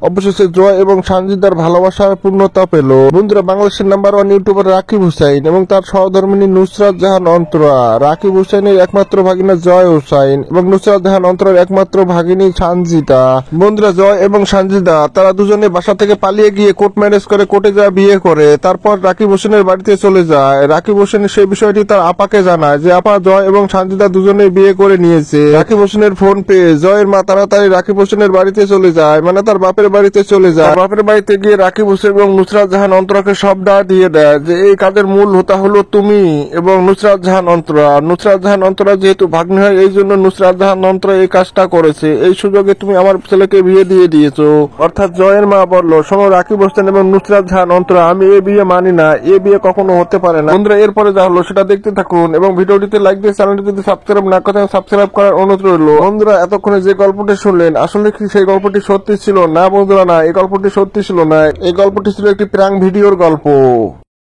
অবশেষে জয় এবং সানজিদার ভালোবাসার পূর্ণতা পেল। বন্ধুরা, বাংলাদেশের নাম্বার 1 ইউটিউবার রাকিব হুসাইন এবং তার সহধর্মিনী নুসরাত জাহান অন্তরা, রাকিব হুসাইনের একমাত্র ভাগিনা জয় হুসাইন এবং নুসরাত জাহান অন্তরার একমাত্র ভাগিনী সানজিদা। বন্ধুরা, জয় এবং সানজিদা তারা দুজনে বাসা থেকে পালিয়ে গিয়ে কোর্ট ম্যারেজ করে কোর্টে যা বিয়ে করে তারপর রাকিব হোসেনের বাড়িতে চলে যায়। রাকিব হোসেন সেই বিষয়টি তার আপাকে জানায় যে আপা, জয় এবং সানজিদা দুজনে বিয়ে করে নিয়েছে। রাকিব হোসেনের ফোন পেয়ে জয়ের মা তাড়াতাড়ি রাকিব হোসেনের বাড়িতে চলে যায়, মানে তার বাপের বাড়িতে চলে যায়। বাপের বাড়িতে গিয়ে রাকিব হোসেন এবং নুসরাত জাহান অন্তরাকে সব দিয়ে দেয় যে এই কাজের মূল হোতা হলো তুমি এবং নুসরাত জাহান অন্তরা। নুসরাত জাহান অন্তরা যেহেতু ভাগ্নি হয় এই জন্য নুসরাত জাহান অন্তরা এই কাজটা করেছে। এই সুযোগে তুমি আমার ছেলেকে বিয়ে দিয়ে দিয়েছো। অর্থাৎ জয়ের মা বলল, শোনো রাকিব হোসেন এবং নুসরাত জাহান অন্তরা, আমি এই বিয়ে মানি না, এই বিয়ে কখনো হতে পারে না। বন্ধুরা, এরপরে যা হলো সেটা দেখতে থাকুন এবং ভিডিওটিতে লাইক দিয়ে চ্যানেলটি যদি সাবস্ক্রাইব না করেন সাবস্ক্রাইব করার অনুরোধ রইল। বন্ধুরা, এতক্ষণে যে গল্পটি শুনলেন আসলে কি সেই গল্পটি সত্যি ছিল? না বন্ধুরা, না, এই গল্পটি সত্যি ছিল না। এই গল্পটি ছিল একটি প্র্যাঙ্ক ভিডিওর গল্প।